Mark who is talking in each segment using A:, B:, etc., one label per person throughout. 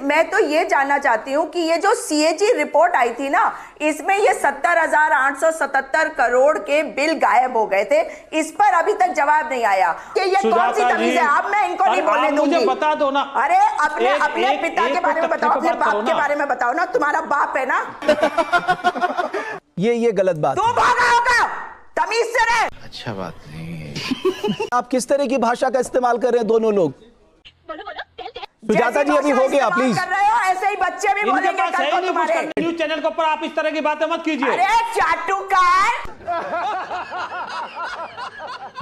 A: मैं तो ये जानना चाहती हूँ कि ये जो सीएजी रिपोर्ट आई थी ना, इसमें ये 70,877 करोड़ के बिल गायब हो गए थे, इस पर अभी तक जवाब नहीं आया कि ये कौन सी तमीज है। अब मैं इनको नहीं बोलने दूंगी।
B: मुझे बता दो ना।
A: अरे अपने पिता के बारे में बताओ, अपने बाप के बारे में बताओ ना। तुम्हारा बाप है ना।
C: ये गलत बात।
A: तू भागा होगा, तमीज से रहे।
D: अच्छा बात नहीं है।
C: आप किस तरह की भाषा का इस्तेमाल कर रहे हैं दोनों लोग? सुजाता जी अभी हो गया, प्लीज।
A: कर रहे हो ऐसे ही बच्चे भी बोलेंगे कल को तुम्हारे।
B: न्यूज चैनल के ऊपर आप इस तरह की बातें मत कीजिए।
A: अरे चाटुकार।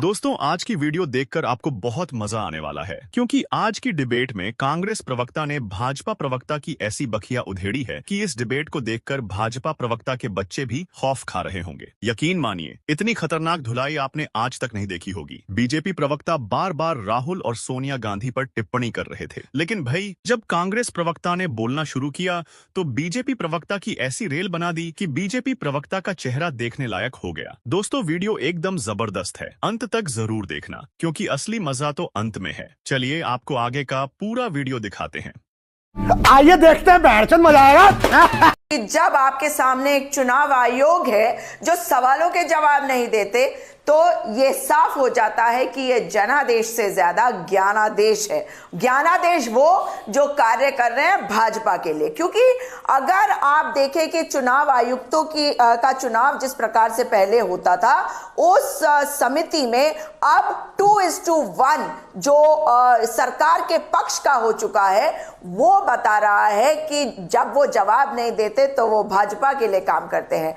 E: दोस्तों, आज की वीडियो देखकर आपको बहुत मजा आने वाला है, क्योंकि आज की डिबेट में कांग्रेस प्रवक्ता ने भाजपा प्रवक्ता की ऐसी बखिया उधेड़ी है कि इस डिबेट को देखकर भाजपा प्रवक्ता के बच्चे भी खौफ खा रहे होंगे। यकीन मानिए, इतनी खतरनाक धुलाई आपने आज तक नहीं देखी होगी। बीजेपी प्रवक्ता बार बार राहुल और सोनिया गांधी पर टिप्पणी कर रहे थे, लेकिन भाई जब कांग्रेस प्रवक्ता ने बोलना शुरू किया तो बीजेपी प्रवक्ता की ऐसी रेल बना दी कि बीजेपी प्रवक्ता का चेहरा देखने लायक हो गया। दोस्तों, वीडियो एकदम जबरदस्त है, अंत तक जरूर देखना, क्योंकि असली मजा तो अंत में है। चलिए आपको आगे का पूरा वीडियो दिखाते हैं।
F: आइए देखते हैं, बैठचंद मजा आएगा।
A: जब आपके सामने एक चुनाव आयोग है जो सवालों के जवाब नहीं देते, तो ये साफ हो जाता है कि ये जनादेश से ज्यादा ज्ञानादेश है। ज्ञानादेश वो जो कार्य कर रहे हैं भाजपा के लिए। क्योंकि अगर आप देखें कि चुनाव आयुक्तों का चुनाव जिस प्रकार से पहले होता था, उस समिति में अब 2:1 जो सरकार के पक्ष का हो चुका है, वो बता रहा है कि जब वो जवाब नहीं देते तो वो भाजपा के लिए काम करते हैं।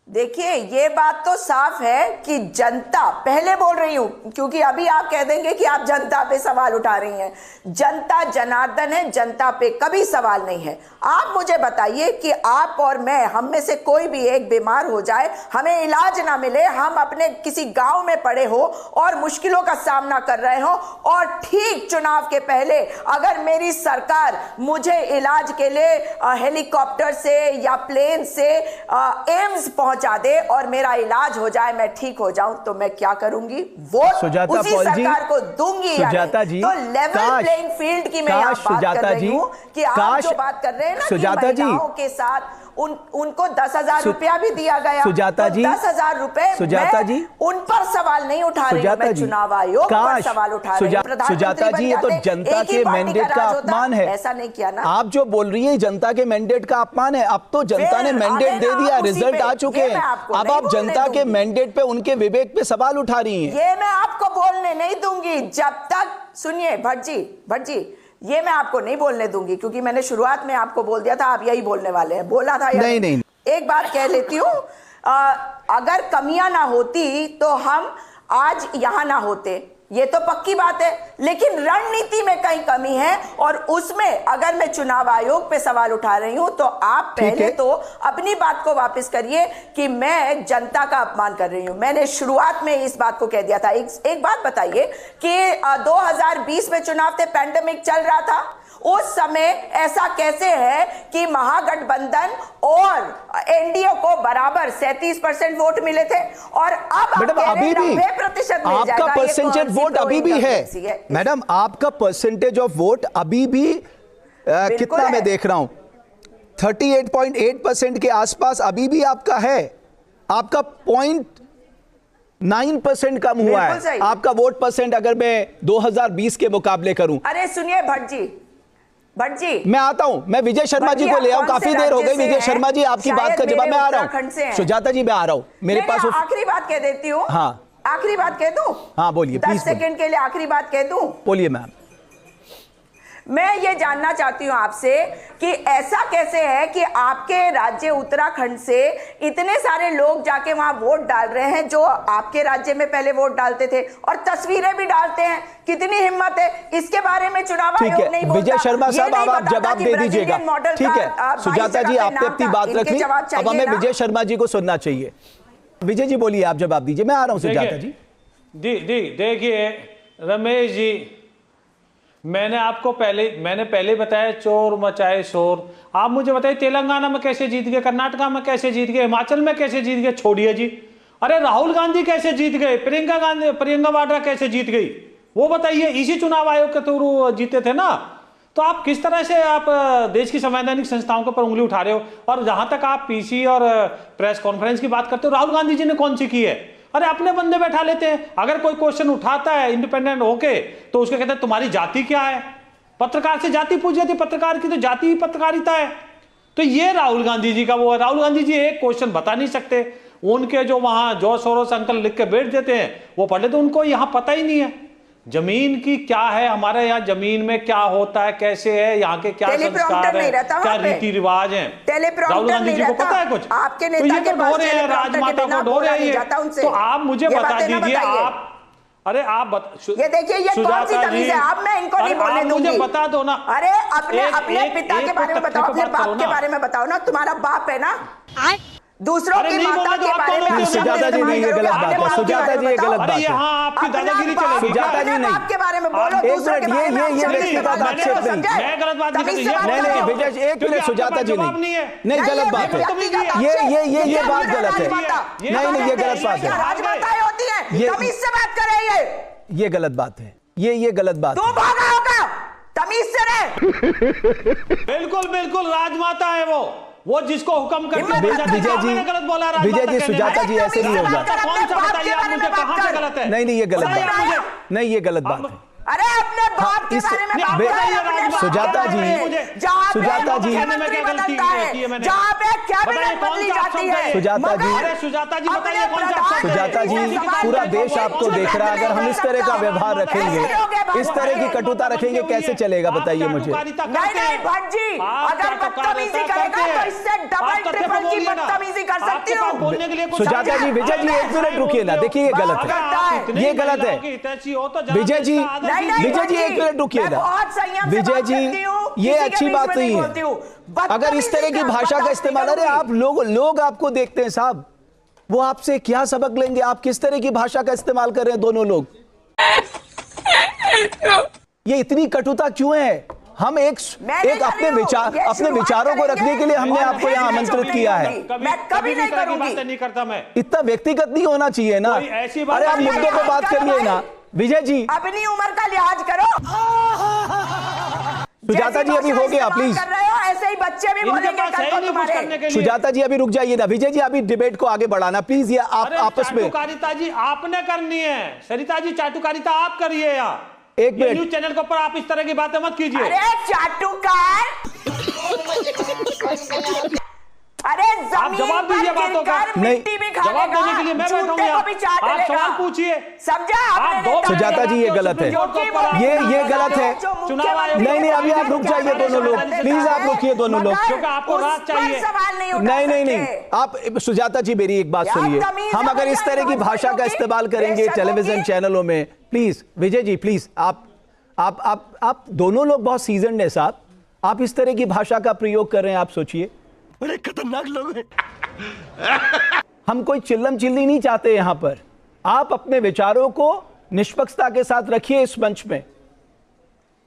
A: देखिए, ये बात तो साफ है कि जनता, पहले बोल रही हूं क्योंकि अभी आप कह देंगे कि आप जनता पे सवाल उठा रही हैं। जनता जनार्दन है, जनता पे कभी सवाल नहीं है। आप मुझे बताइए कि आप और मैं, हम में से कोई भी एक बीमार हो जाए, हमें इलाज ना मिले, हम अपने किसी गांव में पड़े हो और मुश्किलों का सामना कर रहे हो, और ठीक चुनाव के पहले अगर मेरी सरकार मुझे इलाज के लिए हेलीकॉप्टर से या प्लेन से एम्स पहुंचा दे और मेरा इलाज हो जाए, मैं ठीक हो जाऊं, तो मैं क्या करूंगी? वोट उसी सरकार को दूंगी।
C: सुजाता जी,
A: तो लेवल प्लेइंग फील्ड की मैं यहाँ बात कर रही हूँ कि आप जो बात कर रहे हैं ना कि महिलाओं के साथ उनको 10,000 रुपया भी दिया गया।
C: सुजाता जी,
A: 10,000 रुपए
C: सुजाता जी,
A: उन पर सवाल नहीं उठा रही हूं, मैं चुनाव आयोग पर सवाल उठा रही हूं।
C: सुजाता जी, ये तो जनता के मैंडेट का अपमान है।
A: ऐसा नहीं किया ना। आप
C: जो बोल रही है जनता के मैंडेट का अपमान है। अब तो जनता ने मैंडेट दे दिया, रिजल्ट आ चुके हैं। अब आप जनता के मैंडेट पे, उनके विवेक पे सवाल उठा रही हैं।
A: ये मैं आपको बोलने नहीं दूंगी जब तक, सुनिए भट्ट जी, ये मैं आपको नहीं बोलने दूंगी, क्योंकि मैंने शुरुआत में आपको बोल दिया था आप यही बोलने वाले हैं। बोला था
C: नहीं।
A: एक बात कह लेती हूं, अगर कमियां ना होती तो हम आज यहां ना होते, ये तो पक्की बात है। लेकिन रणनीति में कहीं कमी है, और उसमें अगर मैं चुनाव आयोग पे सवाल उठा रही हूं तो आप पहले तो अपनी बात को वापस करिए कि मैं जनता का अपमान कर रही हूं। मैंने शुरुआत में इस बात को कह दिया था। एक बात बताइए कि 2020 में चुनाव थे, पैंडेमिक चल रहा था, उस समय ऐसा कैसे है कि महागठबंधन और एनडीए को बराबर 37% वोट मिले थे, और अब
C: मैडम अभी भी
A: 90% मिल जाएगा।
C: आपका परसेंटेज वोट अभी भी है मैडम, आपका परसेंटेज ऑफ वोट अभी भी कितना मैं देख रहा हूं, 38.8% के आसपास अभी भी आपका है। आपका 0.9% कम हुआ है आपका वोट परसेंट, अगर मैं 2020 के मुकाबले करूं।
A: अरे सुनिए भट्ट जी,
C: मैं आता हूं, मैं विजय शर्मा जी को ले आऊं, काफी देर हो गई। विजय शर्मा जी, आपकी बात का जवाब मैं आ रहा हूं। सुजाता जी, मैं आ रहा हूं, मेरे पास
A: आखिरी बात कह देती हूं।
C: हाँ,
A: आखिरी बात कह दूं?
C: हाँ बोलिए,
A: 10 सेकंड के लिए आखिरी बात कह दूं?
C: बोलिए मैम।
A: मैं ये जानना चाहती हूं आपसे कि ऐसा कैसे है कि आपके राज्य उत्तराखंड से इतने सारे लोग जाके वहां वोट डाल रहे हैं जो आपके राज्य में पहले वोट डालते थे, और तस्वीरें भी डालते हैं। कितनी हिम्मत है? इसके बारे में चुनाव आयोग नहीं बोलता।
C: विजय शर्मा साहब, अब आप जवाब दे दीजिएगा, ठीक है? सुजाता जी, आपने अपनी बात रखी, अब हमें विजय शर्मा जी को सुनना चाहिए। विजय जी बोलिए, आप जवाब दीजिए। मैं आ रहा हूं सुजाता जी।
B: देखिए रमेश जी, मैंने पहले बताया चोर मचाए शोर। आप मुझे बताइए, तेलंगाना में कैसे जीत गए, कर्नाटका में कैसे जीत गए, हिमाचल में कैसे जीत गए? छोड़िए जी, अरे राहुल गांधी कैसे जीत गए, प्रियंका वाड्रा कैसे जीत गई, वो बताइए। इसी चुनाव आयोग के थ्रू जीते थे ना। तो आप किस तरह से आप देश की संवैधानिक संस्थाओं के ऊपर उंगली उठा रहे हो? और जहां तक आप पीसी और प्रेस कॉन्फ्रेंस की बात करते हो, राहुल गांधी जी ने कौन सी की है? अरे अपने बंदे बैठा लेते हैं, अगर कोई क्वेश्चन उठाता है इंडिपेंडेंट होके तो उसके कहते हैं तुम्हारी जाति क्या है। पत्रकार से जाति पूछ जाती, पत्रकार की तो जाति ही पत्रकारिता है। तो ये राहुल गांधी जी का वो है। राहुल गांधी जी एक क्वेश्चन बता नहीं सकते, उनके जो वहां जॉर्ज सोरोस अंकल लिख के बैठ देते हैं वो पढ़ लेते, उनको यहां पता ही नहीं है जमीन की क्या है, हमारे यहाँ जमीन में क्या होता है, कैसे है, यहाँ के क्या संस्कार है, क्या रीति रिवाज है। राहुल गांधी जी को पता है कुछ?
A: आपके
B: तो ये तो ढो रहे हैं, राजमाता को ढो रहे हैं। तो आप मुझे बता दीजिए, आप अरे आप
A: ये देखिए ये कौन सी तमीज है? आप मैं इनको नहीं बोलने दूंगी।
B: मुझे बता दो ना।
A: अरे अपने पिता के बारे में बताओ, अपने बाप के बारे में बताओ ना। तुम्हारा बाप है ना, दूसरों की माता के बारे में।
C: सुजाता जी नहीं, ये गलत बात है। सुजाता जी ये गलत बात है।
B: आपकी दादागिरी चलेगी।
C: सुजाता जी नहीं,
A: आपके बारे में बोलो, दूसरों के बारे में।
C: ये व्यक्तिगत आक्षेप नहीं।
B: मैं गलत बात नहीं कर
C: नहीं नहीं विजय, एक मिनट, सुजाता जी नहीं, गलत बात है। ये बात गलत है। नहीं ये गलत बात है।
A: राजमाताएं होती हैं, तमीज से बात कर रही है।
C: ये गलत बात है, ये गलत बात है।
A: तू भागा होगा, तमीज से रहे।
B: बिल्कुल बिल्कुल राजमाता है वो जिसको हुक्म करके
C: विजय जी,
B: गलत बोला।
C: विजय जी, सुजाता जी ऐसे नहीं होगा।
B: कौन सा बताइए आप मुझे, कहां से गलत है?
C: नहीं ये गलत बात है। नहीं ये गलत बात है।
A: अरे अपने बाप के बारे में बात करें।
C: सुजाता जी, सुजाता जी,
A: जहाँ पे कैबिनेट बदली जाती है।
C: सुजाता जी,
B: सुजाता जी बताइए कौन सा?
C: सुजाता जी, पूरा देश आपको देख रहा है। अगर हम इस तरह का व्यवहार रखेंगे, इस तरह की कटुता रखेंगे, कैसे चलेगा बताइए मुझे।
A: नहीं भट्ट जी, अगर बदतमीजी करेगा तो इससे डबल ट्रिपल की बदतमीजी कर सकती हूँ।
C: सुजाता जी, विजय जी एक मिनट रुकिए ना, देखिए ये गलत है, ये गलत है। विजय जी, विजय जी एक मिनट रुकिए ना। विजय जी ये अच्छी बात नहीं है अगर इस तरह की भाषा का इस्तेमाल। अरे आप लोग आपको देखते हैं साहब, वो आपसे क्या सबक लेंगे? आप किस तरह की भाषा का इस्तेमाल कर रहे हैं दोनों लोग? ये इतनी कटुता क्यों है? हम एक अपने विचारों को रखने के लिए हमने आपको यहाँ आमंत्रित किया है।
A: मैं कभी नहीं करूंगी।
B: नहीं करता मैं।
C: इतना व्यक्तिगत नहीं होना चाहिए ना। अरे आप मुद्दों पर बात करिए ना विजय जी।
A: अपनी उम्र का लिहाज करो।
C: सुजाता जी अभी हो गया, प्लीज।
A: कर रहे हो ऐसे ही बच्चे भी बोलेंगे कल को तुम्हारे।
C: सुजाता जी अभी रुक जाइए ना। विजय जी अभी डिबेट को आगे बढ़ाना प्लीज। ये आप आपस में
B: चाटुकारिता जी आपने करनी है। सरिता जी चाटुकारिता आप करिए यहाँ।
C: एक मिनट,
B: न्यूज चैनल के ऊपर आप इस तरह की बातें मत कीजिए।
A: अरे चाटुकार, अरे
B: आप जवाब दीजिए बातों का।
A: मिट्टी भी खा
B: जवाब देने के लिए मैं बैठूंगा। आप सवाल पूछिए।
A: समझा आपने?
C: सुजाता जी ये गलत है, ये गलत है। नहीं अभी आप रुक जाइए दोनों लोग, प्लीज आप रुकिए दोनों लोग।
B: क्योंकि आपको रात चाहिए।
C: नहीं आप सुजाता जी मेरी एक बात सुनिए। हम अगर इस तरह की भाषा का इस्तेमाल करेंगे टेलीविजन चैनलों में, प्लीज विजय जी प्लीज, आप दोनों लोग बहुत सीजन्ड है साहब। आप इस तरह की भाषा का प्रयोग कर रहे हैं, आप सोचिए।
F: बड़े खतरनाक लोग हैं।
C: हम कोई चिल्लम चिल्ली नहीं चाहते यहां पर। आप अपने विचारों को निष्पक्षता के साथ रखिए इस मंच में,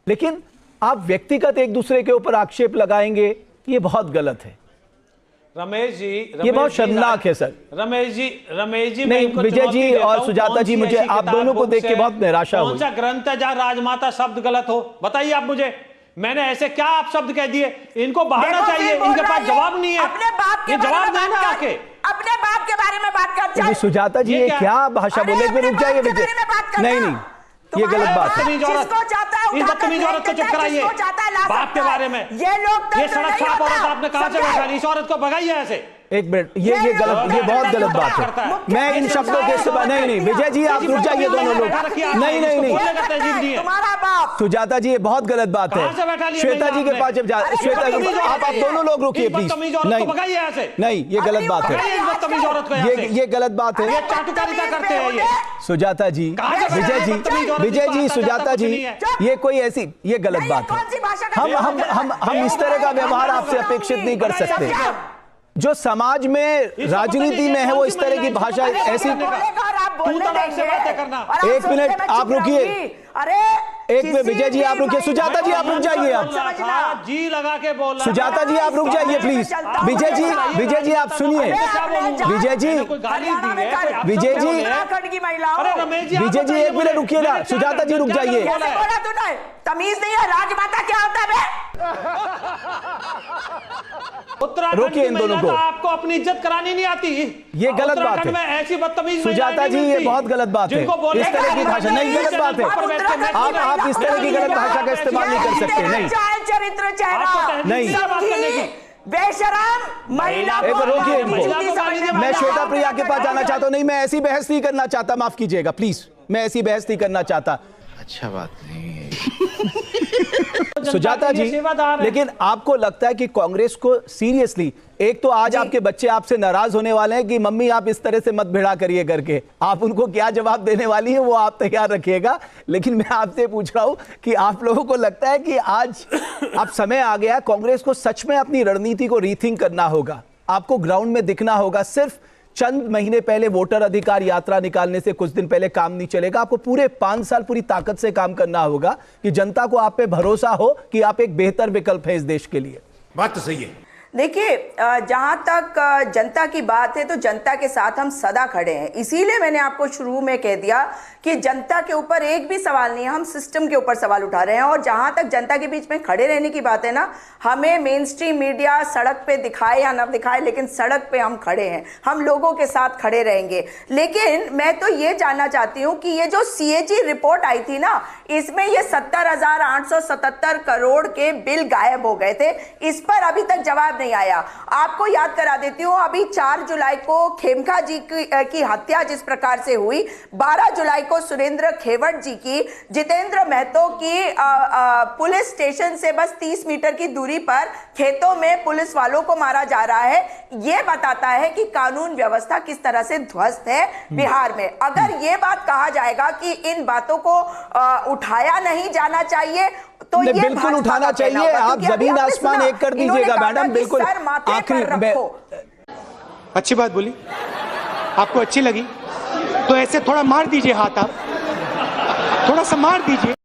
C: लेकिन आप व्यक्तिगत एक दूसरे के ऊपर आक्षेप लगाएंगे, ये बहुत गलत है।
B: रमेश जी
C: ये बहुत शर्मनाक है सर।
B: रमेश जी
C: नहीं विजय जी और सुजाता जी, मुझे आप दोनों को देख के बहुत निराशा हुई।
B: कौन सा ग्रंथ है जहां राजमाता शब्द गलत हो? बताइए आप मुझे। मैंने ऐसे क्या आप शब्द कह दिए? इनको बहाना चाहिए, इनके पास जवाब नहीं है।
A: अपने बाप के
B: जवाब देना आके
A: अपने बाप के बारे में बात कर।
C: सुजाता जी ये क्या भाषा बोले? रुक जाइए विजय। नहीं ये गलत बात है।
B: इस बदतमीज औरत को चुप कराइए। बाप के बारे में ये सड़क छाप औरत आपने कहां से बैठा? इस औरत को भगाइए ऐसे।
C: एक मिनट, ये गलत, ये बहुत गलत बात है। मैं इन शब्दों के इस्तेमाल नहीं विजय जी आप रुक जाइए दोनों लोग। नहीं
A: तुम्हारा बाप
C: सुजाता जी ये बहुत गलत बात है। श्वेता जी के पास जब श्वेता आप दोनों लोग रुकिए प्लीज। नहीं ये गलत बात है। ये गलत बात है।
B: चाटुकारिता करते हैं ये।
C: सुजाता जी, विजय जी, सुजाता जी, ये कोई ऐसी ये गलत बात है। हम इस तरह का व्यवहार आपसे अपेक्षित नहीं कर सकते। जो समाज में राजनीति में है वो इस तरह की भाषा ऐसी। एक मिनट आप रुकिए।
A: अरे
C: एक मिनट विजय जी आप रुकिए, सुजाता जी आप रुक जाइए, आप
B: जी लगा के बोल रहा।
C: सुजाता जी आप रुक जाइए प्लीज। विजय जी आप सुनिए, विजय जी विजय जी
A: उत्तराखंड की महिलाओं,
C: विजय जी एक मिनट रुकिए ना, सुजाता जी रुक जाइए।
A: तमीज नहीं है, राजमाता क्या होता है?
B: उत्तराखंड
C: रोकिए इन दोनों को।
B: आपको अपनी इज्जत करानी नहीं आती,
C: ये गलत बात है।
B: में ऐसी बदतमीज
C: सुजाता जी ये बहुत गलत बात है, इस तरह की भाषा नहीं, गलत बात है। आप इस तरह की गलत भाषा का इस्तेमाल नहीं कर सकते। नहीं
A: चरित्र चेहरा
C: नहीं,
A: बेशरम महिला।
C: रोकिए इनको। मैं श्वेता प्रिया के पास जाना चाहता हूं। नहीं, मैं ऐसी बहस नहीं करना चाहता, माफ कीजिएगा प्लीज, मैं ऐसी बहस नहीं करना चाहता।
D: अच्छा बात नहीं है।
C: सुजाता जी, लेकिन आपको लगता है कि कांग्रेस को सीरियसली, एक तो आज आपके बच्चे आपसे नाराज होने वाले हैं कि मम्मी आप इस तरह से मत भिड़ा करिए करके, आप उनको क्या जवाब देने वाली है वो आप तैयार रखिएगा। लेकिन मैं आपसे पूछ रहा हूं कि आप लोगों को लगता है कि आज अब समय आ गया कांग्रेस को सच में अपनी रणनीति को रीथिंक करना होगा, आपको ग्राउंड में दिखना होगा। सिर्फ चंद महीने पहले वोटर अधिकार यात्रा निकालने से कुछ दिन पहले काम नहीं चलेगा, आपको पूरे 5 साल पूरी ताकत से काम करना होगा कि जनता को आप पे भरोसा हो कि आप एक बेहतर विकल्प है इस देश के लिए।
F: बात तो सही है।
A: देखिए, जहां तक जनता की बात है तो जनता के साथ हम सदा खड़े हैं। इसीलिए मैंने आपको शुरू में कह दिया कि जनता के ऊपर एक भी सवाल नहीं है, हम सिस्टम के ऊपर सवाल उठा रहे हैं। और जहां तक जनता के बीच में खड़े रहने की बात है ना, हमें मेन स्ट्रीम मीडिया सड़क पे दिखाए या ना दिखाए, लेकिन सड़क पे हम खड़े हैं, हम लोगों के साथ खड़े रहेंगे। लेकिन मैं तो ये जानना चाहती हूं कि ये जो CAG रिपोर्ट आई थी ना, इसमें ये 70,877 करोड़ के बिल गायब हो गए थे, इस पर अभी तक जवाब नहीं आया। आपको याद करा देती हूं, अभी 4 जुलाई को खेमका जी की हत्या जिस प्रकार से हुई, 12 जुलाई को सुरेंद्र खेवट जी की, जितेंद्र महतो की पुलिस स्टेशन से बस 30 मीटर की दूरी पर खेतों में पुलिस वालों को मारा जा रहा है। यह बताता है कि कानून व्यवस्था किस तरह से ध्वस्त है बिहार में। अगर यह बात कहा जाएगा कि इन बातों को उठाया नहीं जाना चाहिए, तो ये
C: बिल्कुल उठाना चाहिए। आप जमीन आसमान एक कर दीजिएगा मैडम, बिल्कुल।
G: आखिरी अच्छी बात बोली, आपको अच्छी लगी तो ऐसे थोड़ा मार दीजिए हाथ, आप थोड़ा सा मार दीजिए।